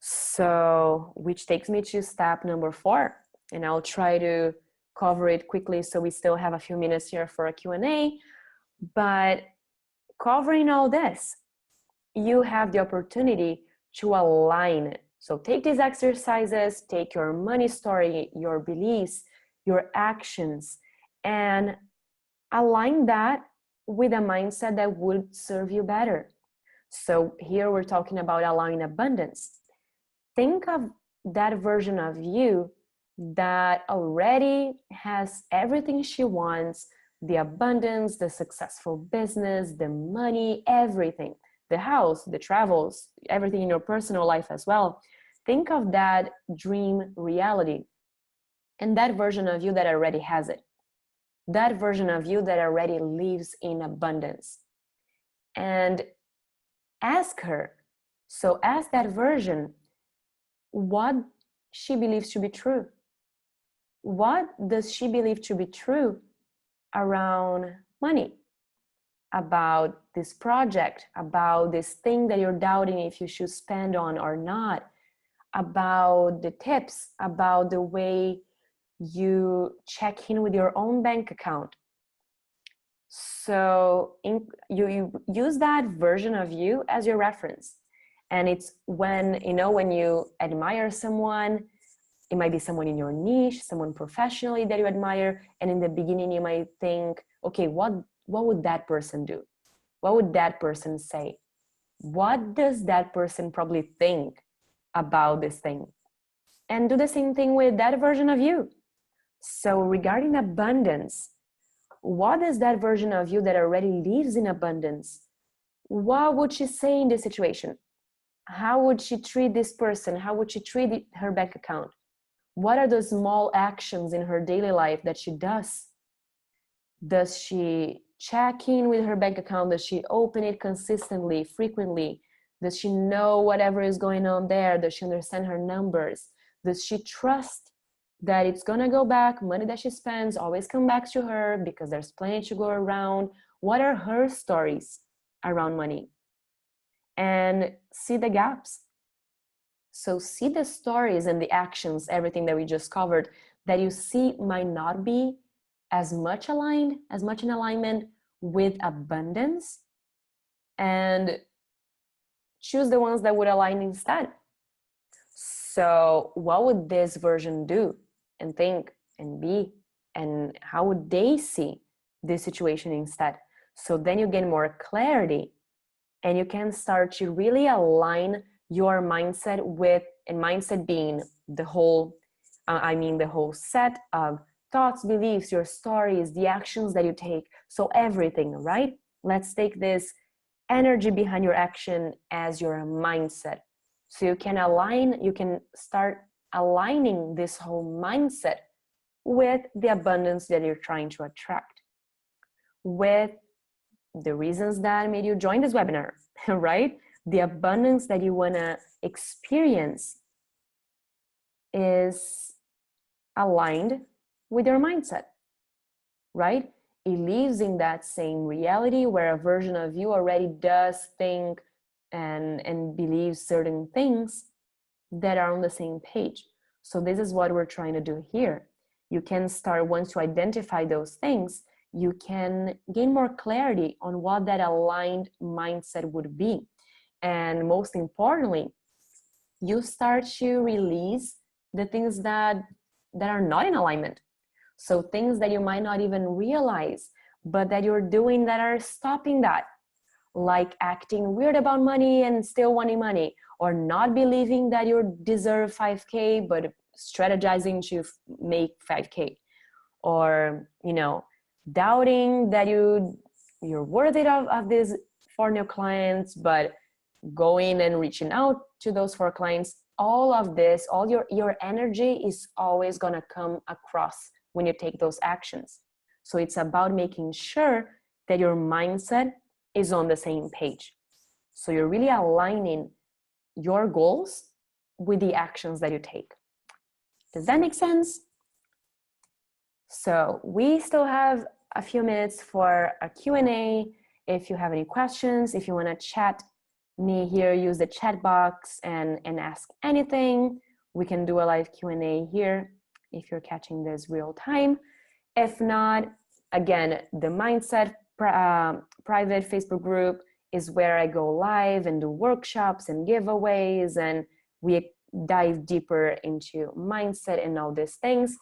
So, which takes me to step number 4, and I'll try to cover it quickly so we still have a few minutes here for a Q&A. But covering all this, you have the opportunity to align. So take these exercises, take your money story, your beliefs, your actions, and align that with a mindset that would serve you better. So here we're talking about allowing abundance. Think of that version of you that already has everything she wants, the abundance, the successful business, the money, everything, the house, the travels, everything in your personal life as well. Think of that dream reality and that version of you that already has it. That version of you that already lives in abundance. And ask her, so ask that version, what she believes to be true. What does she believe to be true around money? About this project, about this thing that you're doubting if you should spend on or not, about the tips, about the way you check in with your own bank account. So you use that version of you as your reference. And it's when, when you admire someone, it might be someone in your niche, someone professionally that you admire. And in the beginning, you might think, okay, what would that person do? What would that person say? What does that person probably think about this thing? And do the same thing with that version of you. So regarding abundance, what is that version of you that already lives in abundance? What would she say in this situation? How would she treat this person? How would she treat her bank account? What are the small actions in her daily life that she does? Does she check in with her bank account? Does she open it consistently, frequently? Does she know whatever is going on there? Does she understand her numbers? Does she trust that it's gonna go back? Money that she spends always come back to her because there's plenty to go around. What are her stories around money? And see the gaps. So see the stories and the actions, everything that we just covered, that you see might not be as much aligned, as much in alignment with abundance, and choose the ones that would align instead. So what would this version do and think and be, and how would they see this situation instead? So then you gain more clarity and you can start to really align your mindset with, and mindset being the whole, the whole set of thoughts, beliefs, your stories, the actions that you take. So everything, right? Let's take this energy behind your action as your mindset. So you can start aligning this whole mindset with the abundance that you're trying to attract, with the reasons that made you join this webinar, right? The abundance that you want to experience is aligned with your mindset, right? It lives in that same reality where a version of you already does think and believes certain things that are on the same page. So this is what we're trying to do here. You can start, once you identify those things, you can gain more clarity on what that aligned mindset would be. And most importantly, you start to release the things that are not in alignment. So things that you might not even realize, but that you're doing that are stopping that, like acting weird about money and still wanting money, or not believing that you deserve 5K, but strategizing to make 5K, or, doubting that you're worthy of these 4 new clients, but going and reaching out to those 4 clients. All of this, all your energy is always going to come across when you take those actions. So it's about making sure that your mindset is on the same page. So you're really aligning your goals with the actions that you take. Does that make sense? So we still have a few minutes for a Q&A. If you have any questions, if you want to chat me here, use the chat box and ask anything. We can do a live Q&A here if you're catching this real time. If not, again, the Mindset private Facebook group is where I go live and do workshops and giveaways, and we dive deeper into mindset and all these things.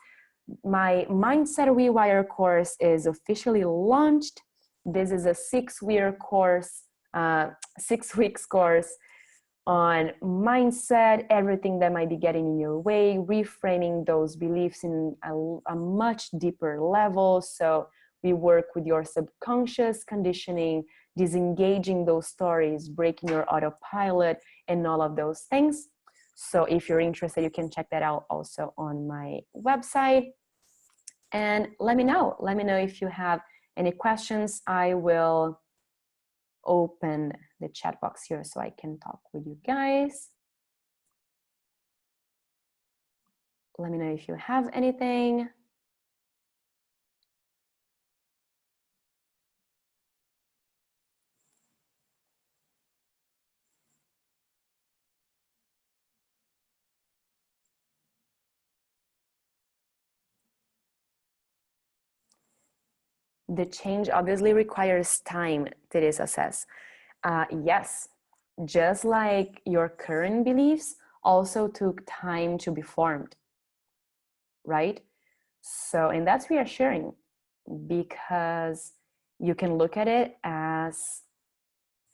My Mindset Rewire course is officially launched. This is a 6-week course, 6 weeks course on mindset, everything that might be getting in your way, reframing those beliefs in a much deeper level. So we work with your subconscious conditioning, disengaging those stories, breaking your autopilot, and all of those things. So if you're interested, you can check that out also on my website. And let me know if you have any questions. I will open the chat box here so I can talk with you guys. Let me know if you have anything. the change obviously requires time, Teresa says. Yes, just like your current beliefs also took time to be formed, right? So, and that's reassuring because you can look at it as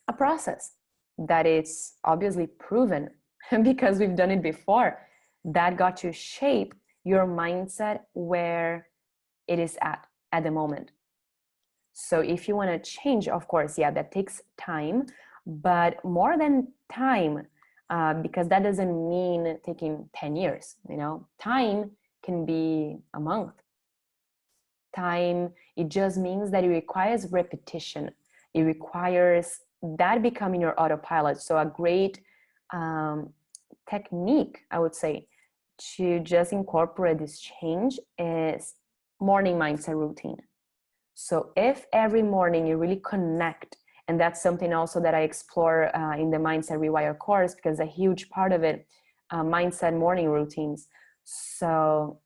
a process that it's obviously proven because we've done it before, that got to shape your mindset where it is at the moment. So if you want to change, of course, yeah, that takes time, but more than time, because that doesn't mean taking 10 years, you know, time can be a month. Time, it just means that it requires repetition. It requires that becoming your autopilot. So a great technique, I would say, to just incorporate this change is morning mindset routine. So if every morning you really connect, and that's something also that I explore in the Mindset Rewire course, because a huge part of it, mindset morning routines. So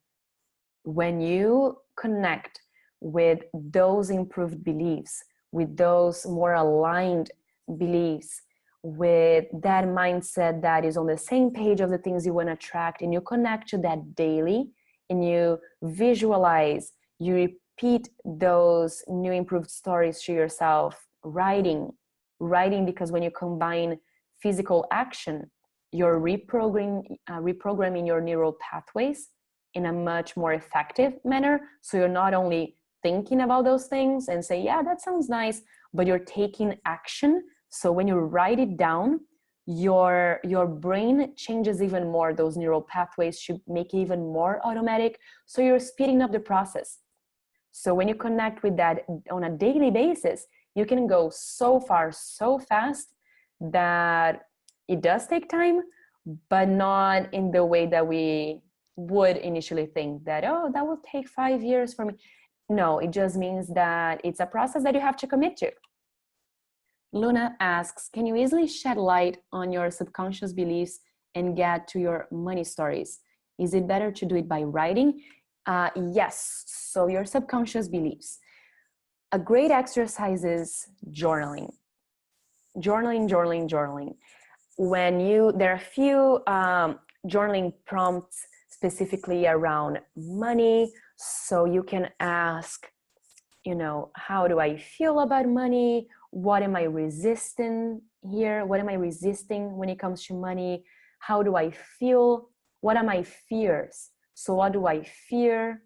when you connect with those improved beliefs, with those more aligned beliefs, with that mindset that is on the same page of the things you want to attract, and you connect to that daily, and you visualize, you repeat those new improved stories to yourself, writing, because when you combine physical action, you're reprogramming your neural pathways in a much more effective manner. So you're not only thinking about those things and say, yeah, that sounds nice, but you're taking action. So when you write it down, your brain changes even more. Those neural pathways should make it even more automatic. So you're speeding up the process. So when you connect with that on a daily basis, you can go so far, so fast that it does take time, but not in the way that we would initially think that, oh, that will take 5 years for me. No, it just means that it's a process that you have to commit to. Luna asks, can you easily shed light on your subconscious beliefs and get to your money stories? Is it better to do it by writing? Yes, so your subconscious beliefs. A great exercise is journaling. Journaling. There are a few journaling prompts specifically around money. So you can ask, you know, how do I feel about money? What am I resisting here? What am I resisting when it comes to money? How do I feel? What are my fears? So what do I fear?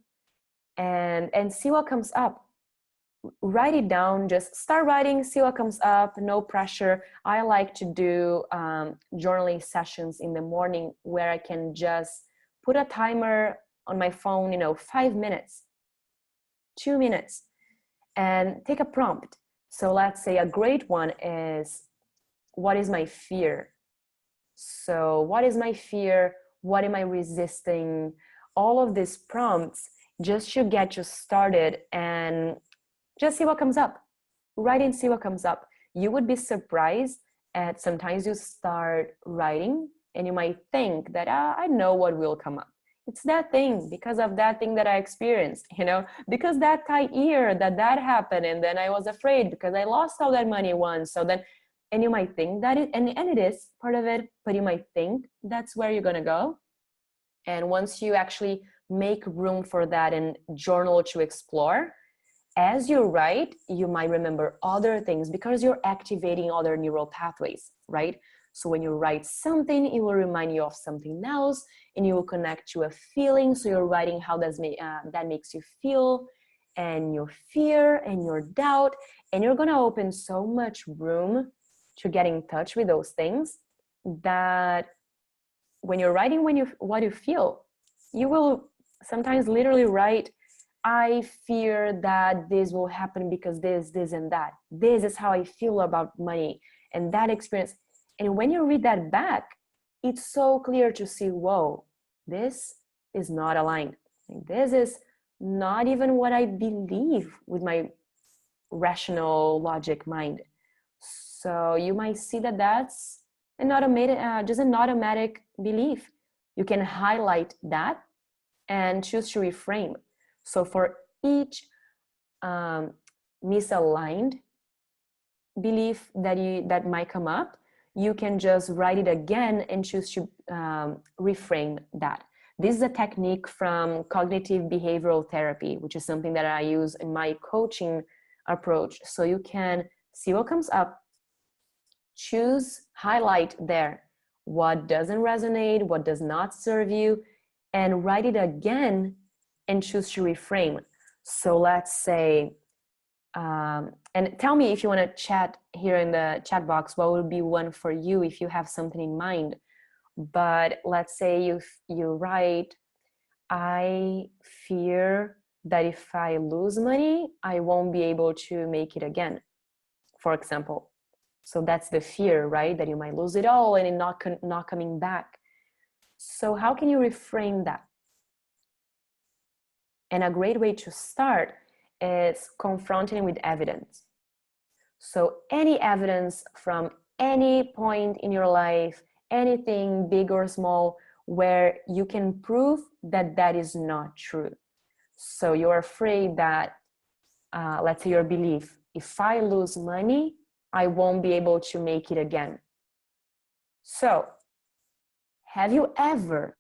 And see what comes up. Write it down, just start writing, see what comes up, no pressure. I like to do journaling sessions in the morning where I can just put a timer on my phone, 5 minutes, 2 minutes, and take a prompt. So let's say a great one is, what is my fear? So what is my fear? What am I resisting? All of these prompts just to get you started and just see what comes up. Write and see what comes up. You would be surprised at sometimes you start writing and you might think that I know what will come up. It's that thing because of that thing that I experienced, because that year that happened, and then I was afraid because I lost all that money once. So then, and you might think that and it is part of it, but you might think that's where you're gonna go. And once you actually make room for that and journal to explore, as you write, you might remember other things because you're activating other neural pathways, right? So when you write something, it will remind you of something else, and you will connect to a feeling. So you're writing how that makes you feel, and your fear and your doubt, and you're gonna open so much room to get in touch with those things that when you're writing what you feel, you will sometimes literally write, I fear that this will happen because this, and that. This is how I feel about money and that experience. And when you read that back, it's so clear to see, whoa, this is not aligned. This is not even what I believe with my rational logic mind. So you might see that that's just an automatic belief. You can highlight that and choose to reframe. So for each misaligned belief that might come up, you can just write it again and choose to reframe that. This is a technique from cognitive behavioral therapy, which is something that I use in my coaching approach. So you can see what comes up, choose, highlight there what doesn't resonate, what does not serve you, and write it again and choose to reframe. So let's say, and tell me if you want to chat here in the chat box, what would be one for you if you have something in mind. But let's say you write, I fear that if I lose money, I won't be able to make it again, for example. So that's the fear, right? That you might lose it all and it not coming back. So how can you reframe that? And a great way to start is confronting with evidence. So any evidence from any point in your life, anything big or small, where you can prove that that is not true. So you're afraid that, let's say your belief, if I lose money, I won't be able to make it again. So have you ever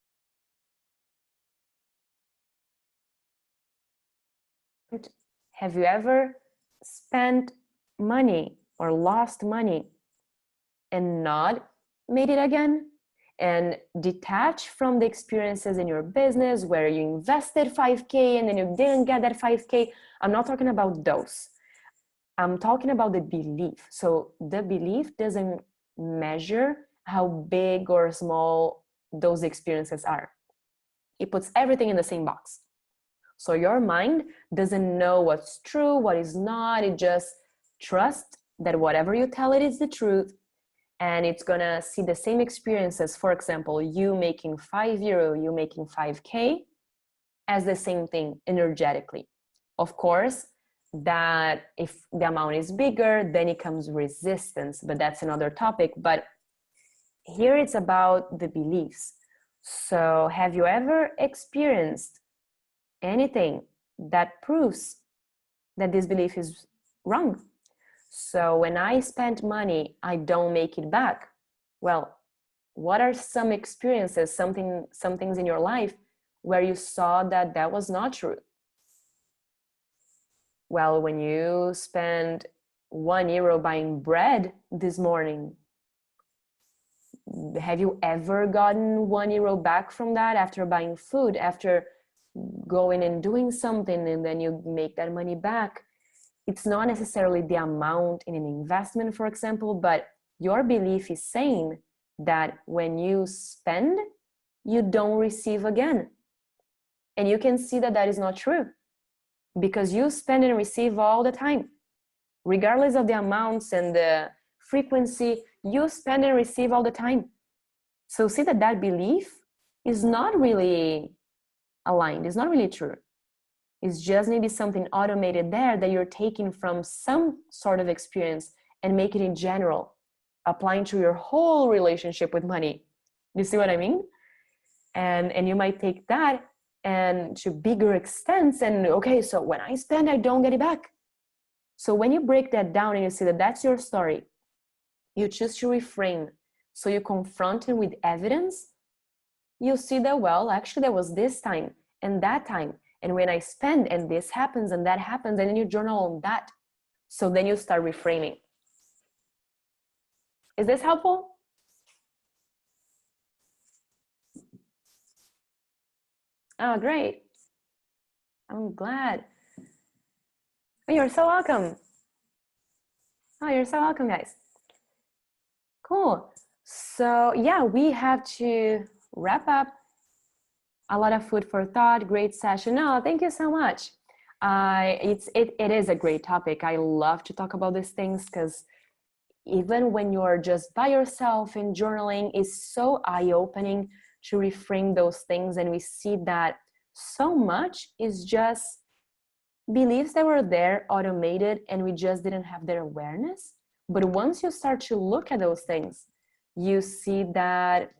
spent money or lost money and not made it again? And detach from the experiences in your business where you invested 5K and then you didn't get that 5K. I'm not talking about those. I'm talking about the belief. So the belief doesn't measure how big or small those experiences are. It puts everything in the same box. So your mind doesn't know what's true, what is not. It just trusts that whatever you tell it is the truth, and it's gonna see the same experiences. For example, you making €5, you making 5K, as the same thing energetically. Of course, that if the amount is bigger, then it comes resistance, but that's another topic. But here it's about the beliefs. So have you ever experienced anything that proves that this belief is wrong? So when I spend money, I don't make it back. Well, what are some experiences, some things in your life where you saw that that was not true? Well, when you spend €1 buying bread this morning, have you ever gotten €1 back from that after buying food, after going and doing something and then you make that money back? It's not necessarily the amount in an investment, for example, but your belief is saying that when you spend, you don't receive again. And you can see that that is not true, because you spend and receive all the time. Regardless of the amounts and the frequency, you spend and receive all the time. So see that that belief is not really aligned, it's not really true. It's just maybe something automated there that you're taking from some sort of experience and make it in general, applying to your whole relationship with money. You see what I mean? And you might take that and to bigger extents, and okay, so when I spend, I don't get it back. So when you break that down and you see that that's your story, you choose to reframe. So you confront it with evidence, you see that, well, actually there was this time and that time, and when I spend and this happens and that happens, and then you journal on that. So then you start reframing. Is this helpful? Oh, great. I'm glad. Oh, you're so welcome. Oh, you're so welcome, guys. Cool. So yeah, we have to wrap up. A lot of food for thought. Great session. No, thank you so much. It is a great topic. I love to talk about these things because even when you're just by yourself and journaling, is so eye-opening to reframe those things, and we see that so much is just beliefs that were there, automated, and we just didn't have their awareness. But once you start to look at those things, you see that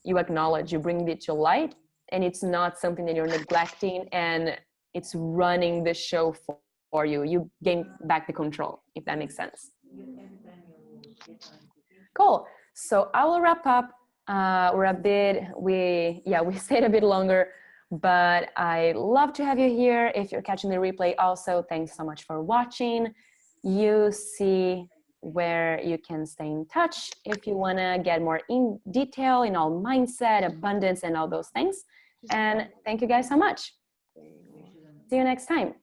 you acknowledge, you bring it to light, and it's not something that you're neglecting and it's running the show for for you. You gain back the control, if that makes sense. Cool. So I will wrap up. We stayed a bit longer, but I love to have you here. If you're catching the replay also, thanks so much for watching. You see where you can stay in touch if you want to get more in detail in all mindset, abundance, and all those things. And thank you guys so much. See you next time.